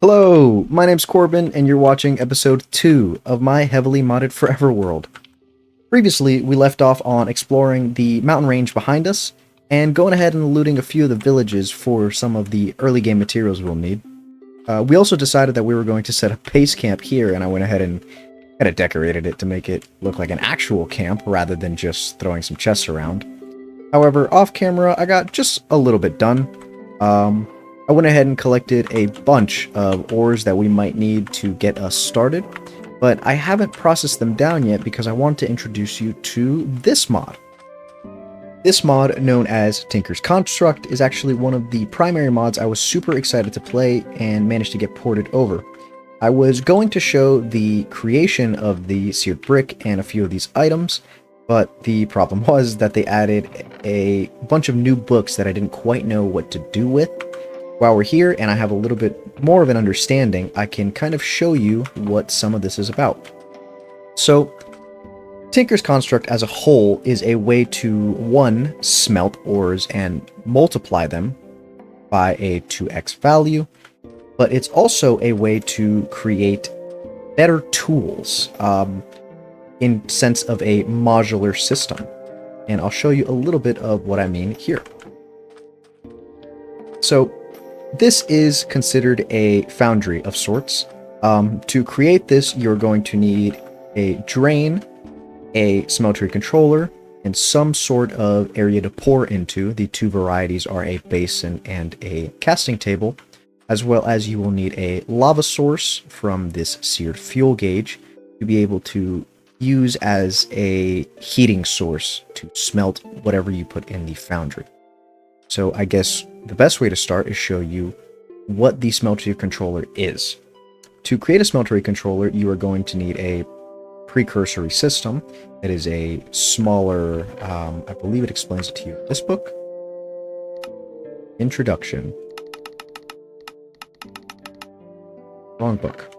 Hello, my name's Corbin, and you're watching episode 2 of my heavily modded Forever world. Previously, we left off on exploring the mountain range behind us, and going ahead and looting a few of the villages for some of the early game materials we'll need. We also decided that we were going to set a base camp here, and I went ahead and kind of decorated it to make it look like an actual camp rather than just throwing some chests around. However, off camera, I got just a little bit done. I went ahead and collected a bunch of ores that we might need to get us started, but I haven't processed them down yet because I want to introduce you to this mod. This mod, known as Tinker's Construct, is actually one of the primary mods I was super excited to play and managed to get ported over. I was going to show the creation of the seared brick and a few of these items, but the problem was that they added a bunch of new books that I didn't quite know what to do with. While we're here and I have a little bit more of an understanding, I can kind of show you what some of this is about. So, Tinker's Construct as a whole is a way to, 1, smelt ores and multiply them by a 2x value, but it's also a way to create better tools in sense of a modular system. And I'll show you a little bit of what I mean here. So, this is considered a foundry of sorts. To create this, you're going to need a drain, a smeltery controller, and some sort of area to pour into. The two varieties are a basin and a casting table, as well as you will need a lava source from this seared fuel gauge to be able to use as a heating source to smelt whatever you put in the foundry. So I guess the best way to start is show you what the smeltery controller is. To create a smeltery controller, you are going to need a precursory system. It is a smaller, I believe it explains it to you in this book. Introduction. Wrong book.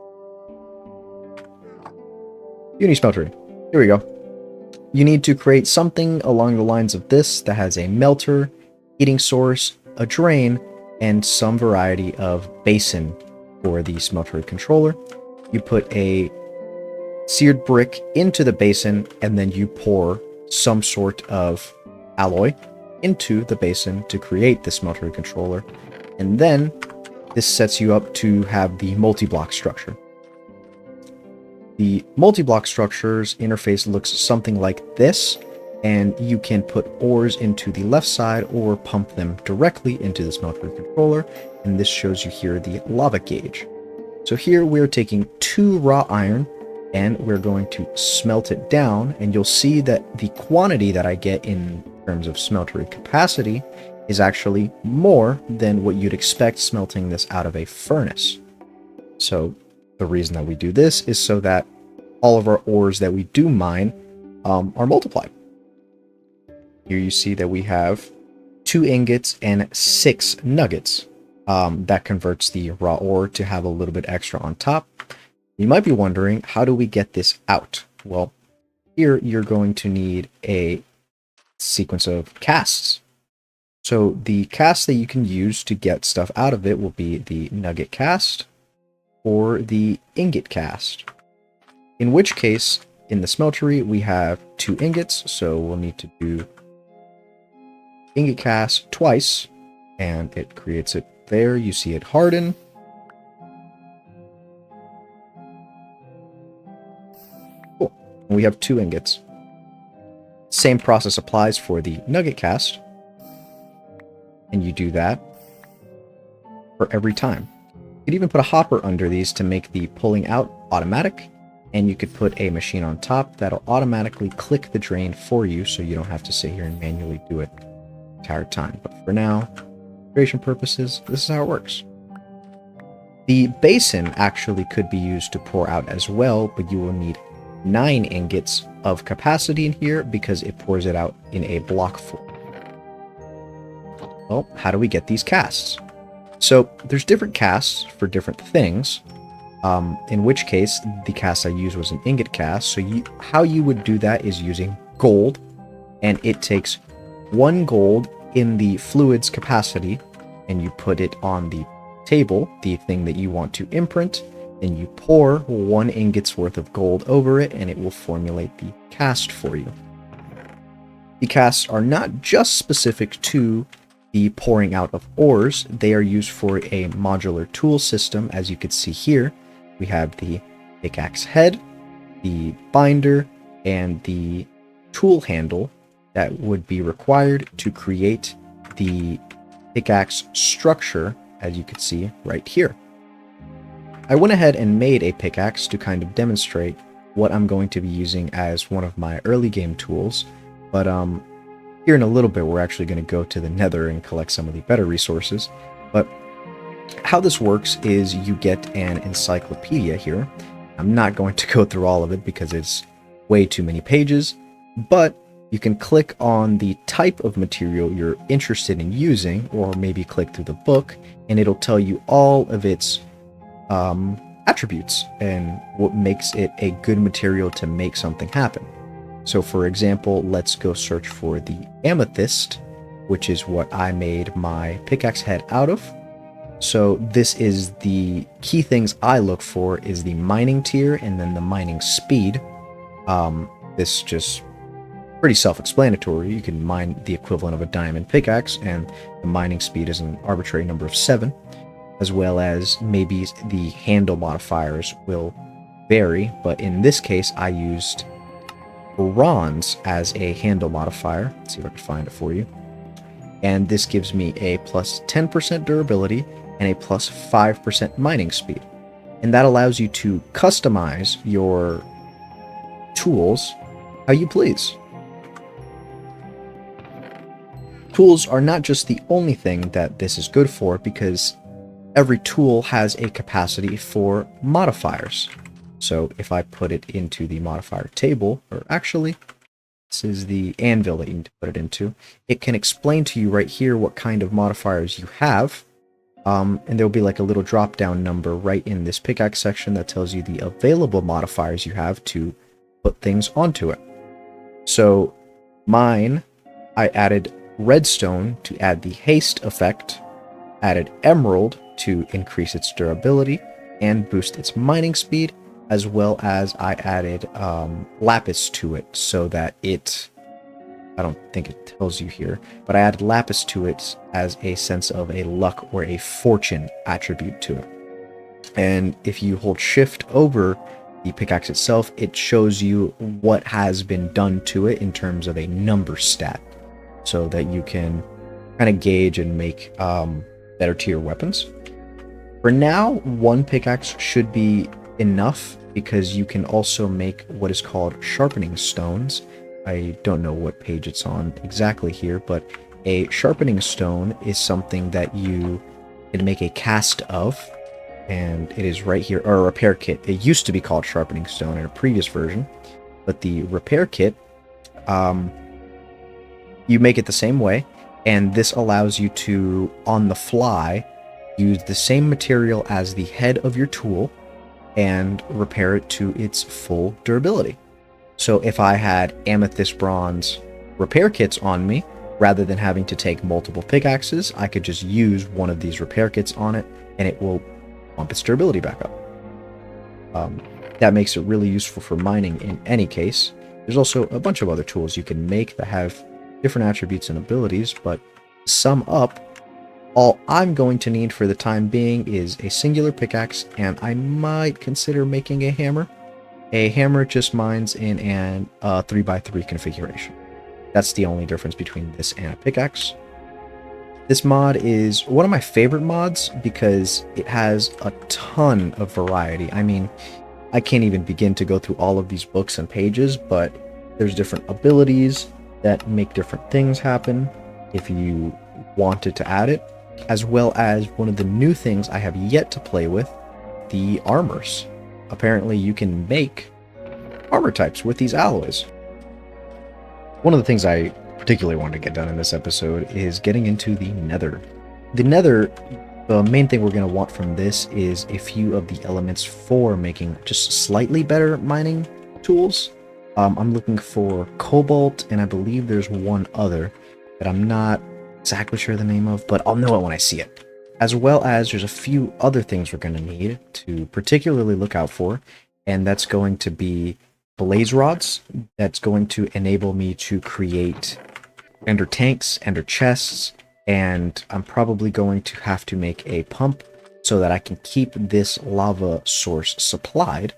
Uni-smeltery. Here we go. You need to create something along the lines of this that has a melter, heating source, a drain, and some variety of basin for the smeltery controller. You put a seared brick into the basin, and then you pour some sort of alloy into the basin to create the smeltery controller. And then this sets you up to have the multi-block structure. The multi-block structure's interface looks something like this, and you can put ores into the left side or pump them directly into the smeltery controller, and this shows you here the lava gauge. So here we're taking 2 raw iron, and we're going to smelt it down, and you'll see that the quantity that I get in terms of smeltery capacity is actually more than what you'd expect smelting this out of a furnace. So the reason that we do this is so that all of our ores that we do mine are multiplied. Here you see that we have 2 ingots and 6 nuggets. That converts the raw ore to have a little bit extra on top. You might be wondering, how do we get this out? Well, here you're going to need a sequence of casts. So the cast that you can use to get stuff out of it will be the nugget cast or the ingot cast. In which case, in the smeltery, we have 2 ingots, so we'll need to do ingot cast twice, and it creates it there. You see it harden. Cool. And we have 2 ingots. Same process applies for the nugget cast, and you do that for every time. You could even put a hopper under these to make the pulling out automatic, and you could put a machine on top that'll automatically click the drain for you, so you don't have to sit here and manually do it the entire time. But for now, creation purposes, this is how it works. The basin actually could be used to pour out as well, but you will need 9 ingots of capacity in here because it pours it out in a block form. Well, how do we get these casts? So there's different casts for different things. In which case, the cast I used was an ingot cast. So how you would do that is using gold, and it takes 1 gold in the fluid's capacity, and you put it on the table the thing that you want to imprint, then you pour 1 ingot's worth of gold over it, and it will formulate the cast for you. The casts are not just specific to the pouring out of ores, they are used for a modular tool system. As you can see here, we have the pickaxe head, the binder, and the tool handle that would be required to create the pickaxe structure, as you can see right here. I went ahead and made a pickaxe to kind of demonstrate what I'm going to be using as one of my early game tools, but here in a little bit we're actually going to go to the Nether and collect some of the better resources. But how this works is you get an encyclopedia here. I'm not going to go through all of it because it's way too many pages, but you can click on the type of material you're interested in using, or maybe click through the book, and it'll tell you all of its attributes and what makes it a good material to make something happen. So for example, let's go search for the amethyst, which is what I made my pickaxe head out of. So this is the key things I look for, is the mining tier and then the mining speed. This just pretty self-explanatory. You can mine the equivalent of a diamond pickaxe, and the mining speed is an arbitrary number of 7, as well as maybe the handle modifiers will vary, but in this case I used bronze as a handle modifier. Let's see if I can find it for you. And this gives me a plus 10% durability and a plus 5% mining speed. And that allows you to customize your tools how you please. Tools are not just the only thing that this is good for, because every tool has a capacity for modifiers. So if I put it into the modifier table, or actually, this is the anvil that you need to put it into, it can explain to you right here what kind of modifiers you have. And there'll be like a little drop down number right in this pickaxe section that tells you the available modifiers you have to put things onto it. So mine, I added redstone to add the haste effect, added emerald to increase its durability and boost its mining speed, as well as I added lapis to it so that it, I don't think it tells you here, but I added lapis to it as a sense of a luck or a fortune attribute to it. And if you hold shift over the pickaxe itself, it shows you what has been done to it in terms of a number stat, so that you can kind of gauge and make better tier weapons. For now, 1 pickaxe should be enough, because you can also make what is called sharpening stones. I don't know what page it's on exactly here, but a sharpening stone is something that you can make a cast of, and it is right here, or a repair kit. It used to be called sharpening stone in a previous version, but the repair kit, you make it the same way, and this allows you to, on the fly, use the same material as the head of your tool and repair it to its full durability. So if I had amethyst bronze repair kits on me, rather than having to take multiple pickaxes, I could just use one of these repair kits on it, and it will bump its durability back up. That makes it really useful for mining in any case. There's also a bunch of other tools you can make that have different attributes and abilities, but to sum up, all I'm going to need for the time being is a singular pickaxe, and I might consider making a hammer. A hammer just mines in an 3x3 configuration. That's the only difference between this and a pickaxe. This mod is one of my favorite mods because it has a ton of variety. I mean, I can't even begin to go through all of these books and pages, but there's different abilities that make different things happen if you wanted to add it, as well as one of the new things I have yet to play with, the armors. Apparently you can make armor types with these alloys. One of the things I particularly wanted to get done in this episode is getting into the Nether. The Nether, the main thing we're going to want from this is a few of the elements for making just slightly better mining tools. I'm looking for cobalt, and I believe there's one other that I'm not exactly sure the name of, but I'll know it when I see it. as well as there's a few other things we're going to need to particularly look out for, and that's going to be blaze rods. That's going to enable me to create ender tanks, ender chests, and I'm probably going to have to make a pump so that I can keep this lava source supplied.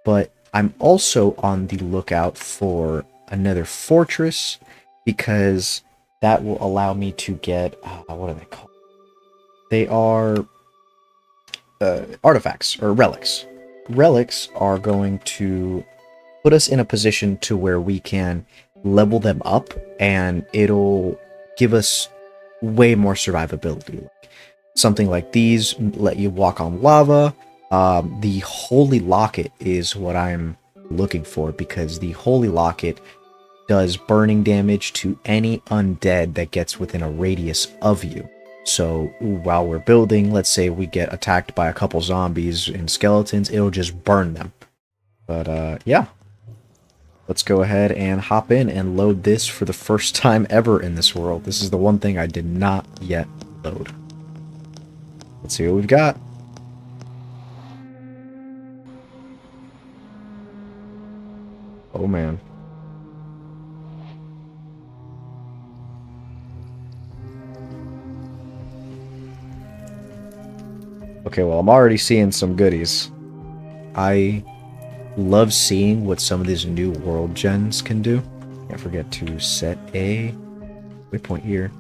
But I'm also on the lookout for another fortress, because that will allow me to get, what are they called? They are artifacts, or relics. Relics are going to put us in a position to where we can level them up, and it'll give us way more survivability. Something like these let you walk on lava. The Holy Locket is what I'm looking for, because the Holy Locket does burning damage to any undead that gets within a radius of you. So while we're building, let's say we get attacked by a couple zombies and skeletons, it'll just burn them. But yeah, let's go ahead and hop in and load this for the first time ever in this world. This is the one thing I did not yet load. Let's see what we've got. Oh man. Okay, well, I'm already seeing some goodies. I love seeing what some of these new world gens can do. Can't forget to set a waypoint here.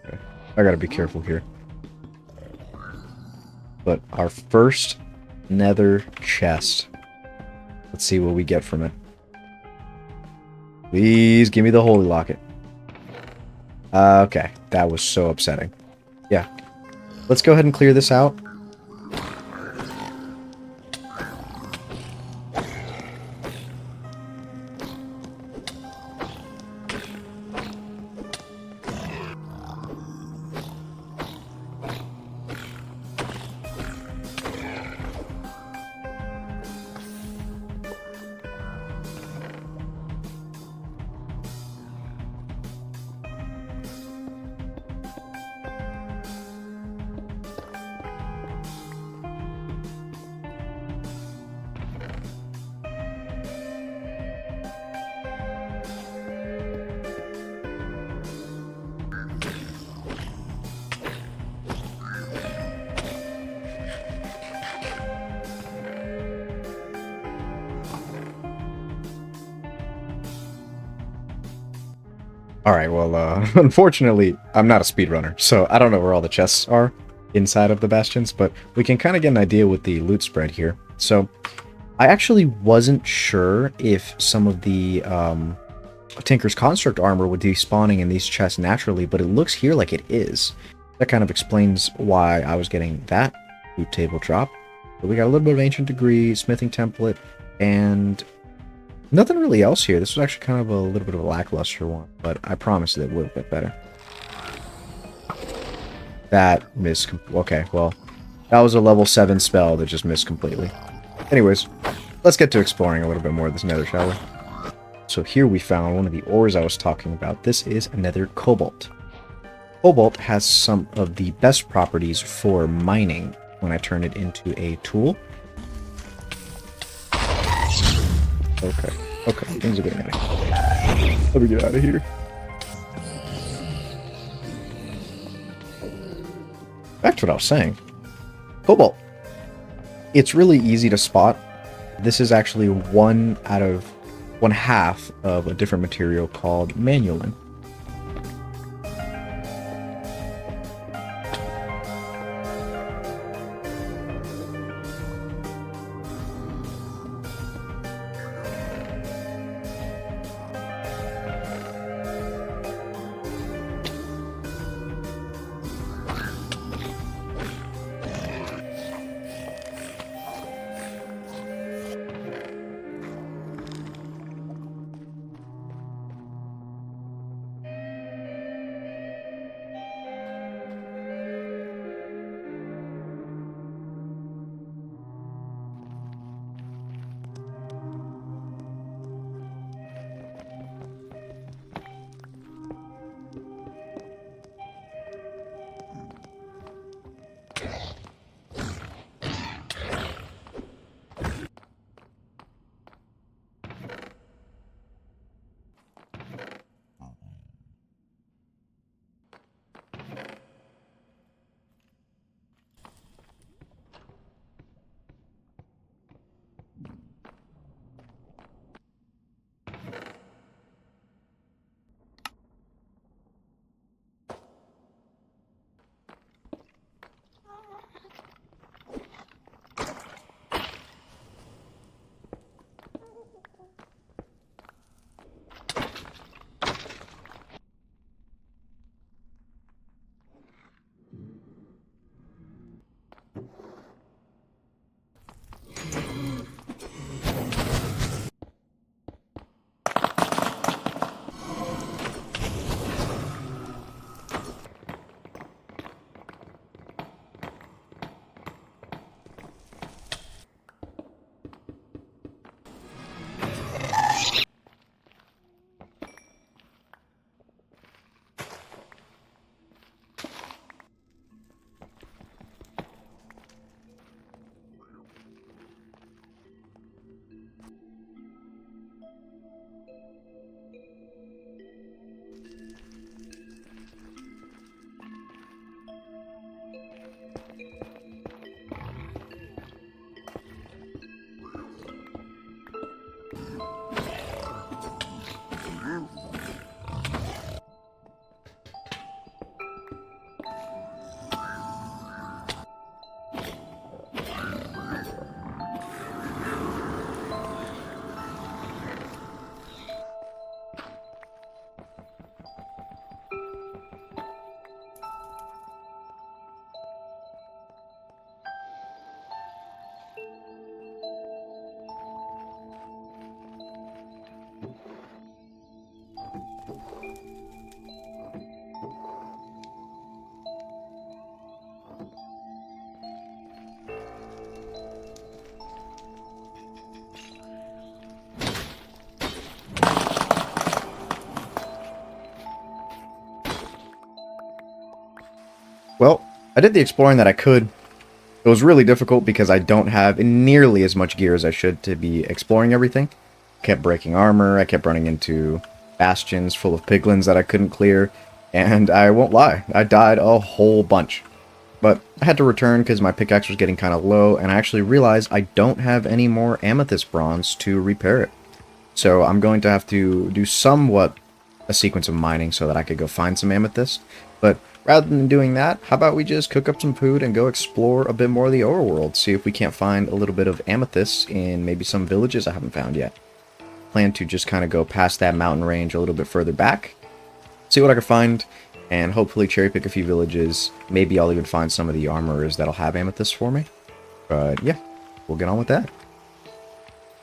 Okay. I gotta be careful here. But our first nether chest. Let's see what we get from it. Please give me the Holy Locket. Okay, that was so upsetting. Yeah. Let's go ahead and clear this out. Alright, well, unfortunately, I'm not a speedrunner, so I don't know where all the chests are inside of the bastions, but we can kind of get an idea with the loot spread here. So, I actually wasn't sure if some of the Tinker's Construct armor would be spawning in these chests naturally, but it looks here like it is. That kind of explains why I was getting that loot table drop. But we got a little bit of Ancient Degree, Smithing Template, and nothing really else here. This was actually kind of a little bit of a lackluster one, but I promise that it will get better. That missed. Okay, well, that was a level 7 spell that just missed completely. Anyways, let's get to exploring a little bit more of this nether, shall we? So here we found one of the ores I was talking about. This is nether cobalt. Cobalt has some of the best properties for mining when I turn it into a tool. Okay, okay, things are getting out of here. Let me get out of here. Back to what I was saying. Cobalt. It's really easy to spot. This is actually one half of a different material called manulin. Well, I did the exploring that I could. It was really difficult because I don't have nearly as much gear as I should to be exploring everything. Kept breaking armor, I kept running into bastions full of piglins that I couldn't clear, and I won't lie, I died a whole bunch. But I had to return because my pickaxe was getting kind of low, and I actually realized I don't have any more amethyst bronze to repair it. So I'm going to have to do somewhat a sequence of mining so that I could go find some amethyst. But rather than doing that, how about we just cook up some food and go explore a bit more of the overworld, see if we can't find a little bit of amethyst in maybe some villages I haven't found yet. Plan to just kind of go past that mountain range a little bit further back, see what I can find, and hopefully cherry pick a few villages. Maybe I'll even find some of the armorers that'll have amethyst for me. But yeah, we'll get on with that.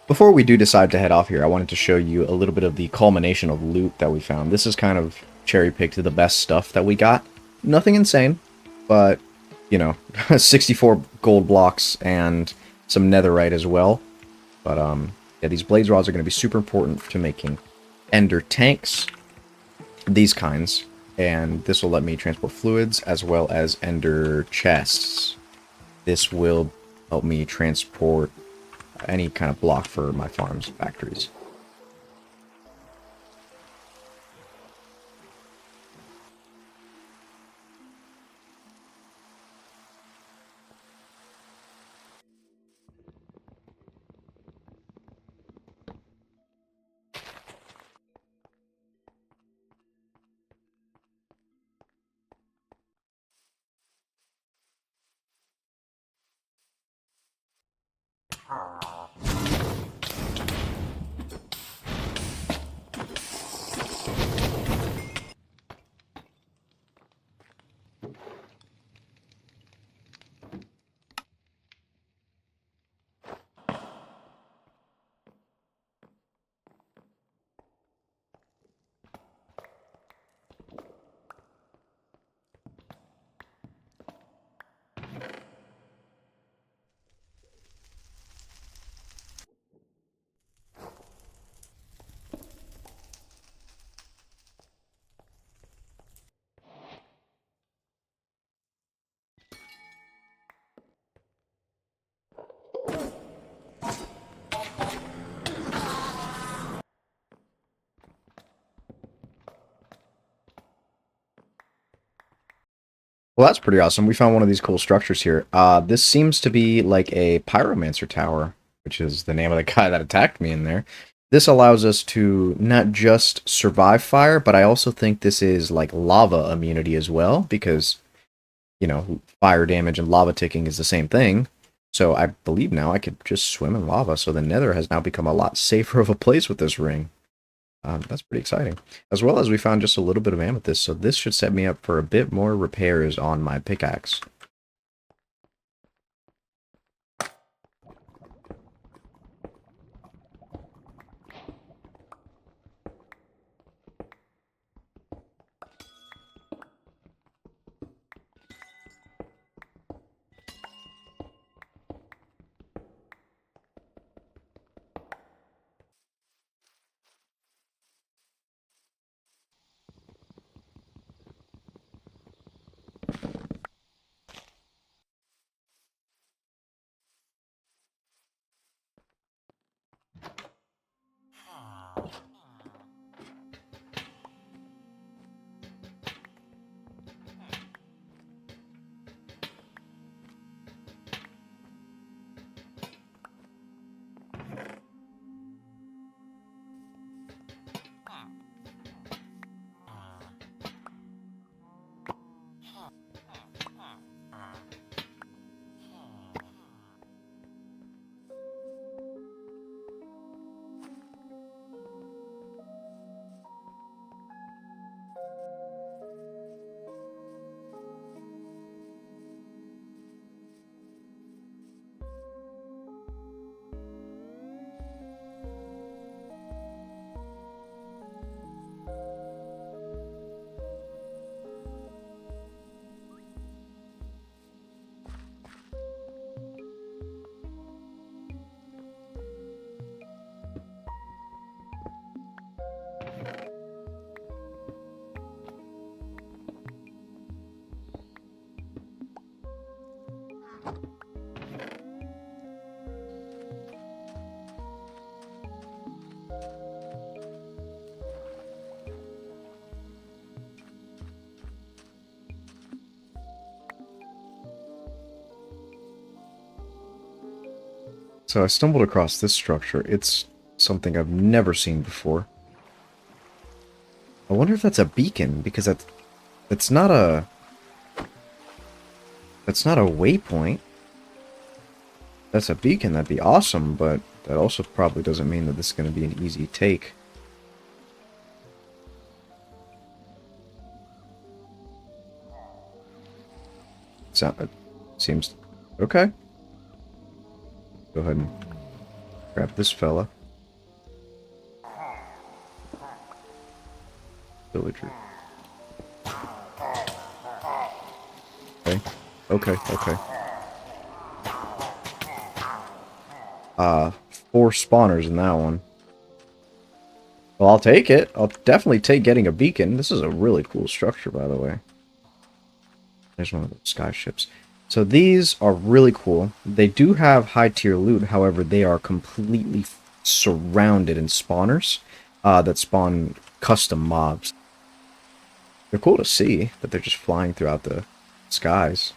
Before we do decide to head off here, I wanted to show you a little bit of the culmination of loot that we found. This is kind of cherry-picked the best stuff that we got. Nothing insane, but, you know, 64 gold blocks and some netherite as well. But, yeah, these blaze rods are going to be super important to making ender tanks, these kinds, and this will let me transport fluids as well as ender chests. This will help me transport any kind of block for my farms and factories. Well, that's pretty awesome. We found one of these cool structures here. This seems to be like a pyromancer tower, which is the name of the guy that attacked me in there. This allows us to not just survive fire, but I also think this is like lava immunity as well, because, you know, fire damage and lava ticking is the same thing. So I believe now I could just swim in lava, so the Nether has now become a lot safer of a place with this ring. That's pretty exciting. As well as we found just a little bit of amethyst, so this should set me up for a bit more repairs on my pickaxe. So I stumbled across this structure. It's something I've never seen before. I wonder if that's a beacon, because that's not a waypoint. That's a beacon, that'd be awesome, but that also probably doesn't mean that this is going to be an easy take. It seems okay. Go ahead and grab this fella. Villager. Okay. Okay, okay. 4 spawners in that one. Well, I'll take it. I'll definitely take getting a beacon. This is a really cool structure, by the way. There's one of those sky ships. So these are really cool. They do have high tier loot, however, they are completely surrounded in spawners that spawn custom mobs. They're cool to see, but they're just flying throughout the skies.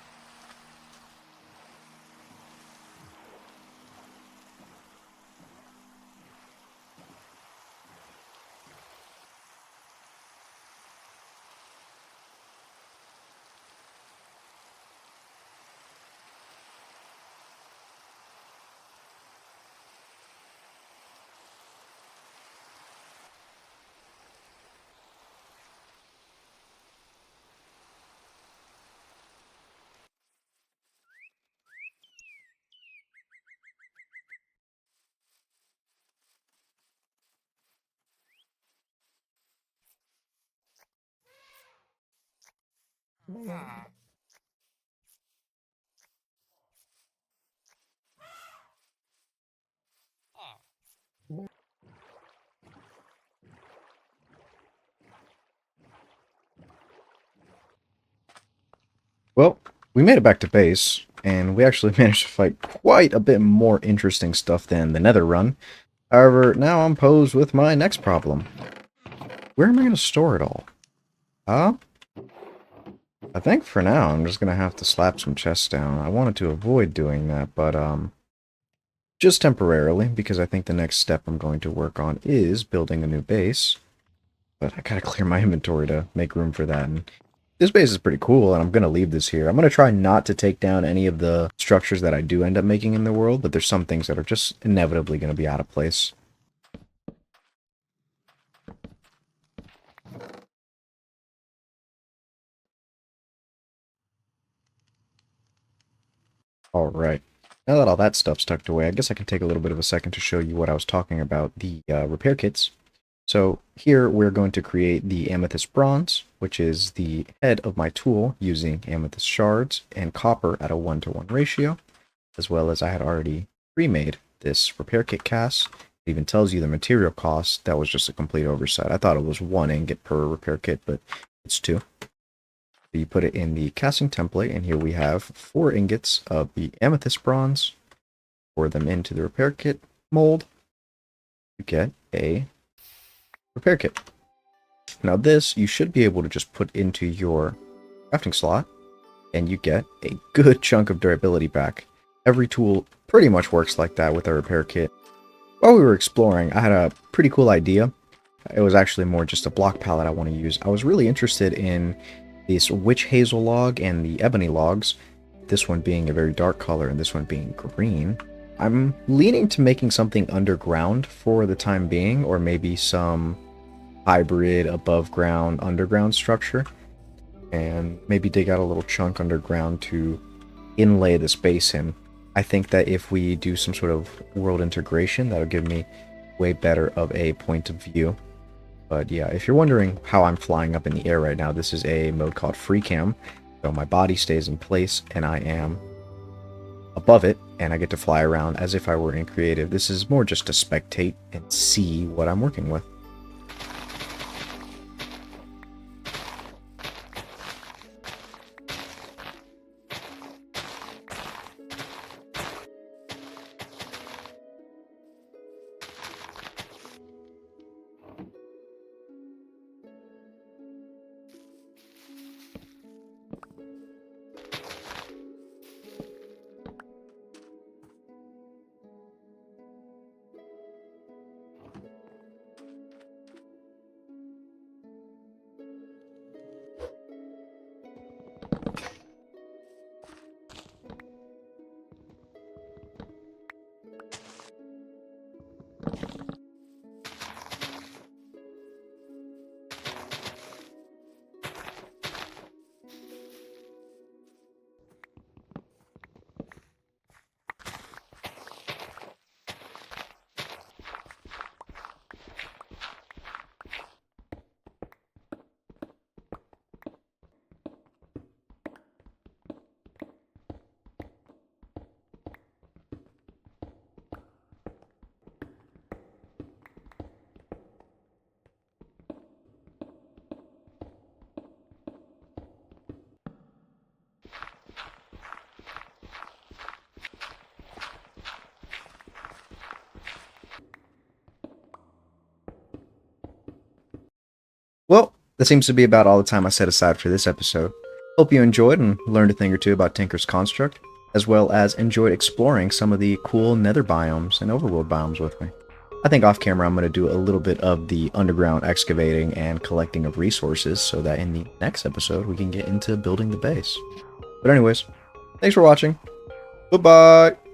Well, we made it back to base, and we actually managed to fight quite a bit more interesting stuff than the Nether run. However, now I'm posed with my next problem. Where am I going to store it all? I think for now I'm just going to have to slap some chests down. I wanted to avoid doing that, but just temporarily, because I think the next step I'm going to work on is building a new base. But I gotta clear my inventory to make room for that. And this base is pretty cool, and I'm going to leave this here. I'm going to try not to take down any of the structures that I do end up making in the world, but there's some things that are just inevitably going to be out of place. Alright. Now that all that stuff's tucked away, I guess I can take a little bit of a second to show you what I was talking about, the repair kits. So here we're going to create the amethyst bronze, which is the head of my tool using amethyst shards and copper at a 1-to-1 ratio, as well as I had already pre-made this repair kit cast. It even tells you the material cost. That was just a complete oversight. I thought it was 1 ingot per repair kit, but it's 2. You put it in the casting template, and here we have 4 ingots of the amethyst bronze. Pour them into the repair kit mold. You get a repair kit. Now this, you should be able to just put into your crafting slot, and you get a good chunk of durability back. Every tool pretty much works like that with a repair kit. While we were exploring, I had a pretty cool idea. It was actually more just a block palette I want to use. I was really interested in this witch hazel log and the ebony logs, this one being a very dark color and this one being green. I'm leaning to making something underground for the time being, or maybe some hybrid above ground underground structure, and maybe dig out a little chunk underground to inlay this base in. I think that if we do some sort of world integration, that'll give me way better of a point of view. But yeah, if you're wondering how I'm flying up in the air right now, this is a mode called free cam. So my body stays in place and I am above it, and I get to fly around as if I were in creative. This is more just to spectate and see what I'm working with. That seems to be about all the time I set aside for this episode. Hope you enjoyed and learned a thing or two about Tinker's Construct, as well as enjoyed exploring some of the cool nether biomes and overworld biomes with me. I think off camera I'm going to do a little bit of the underground excavating and collecting of resources so that in the next episode we can get into building the base. But anyways, thanks for watching. Bye-bye!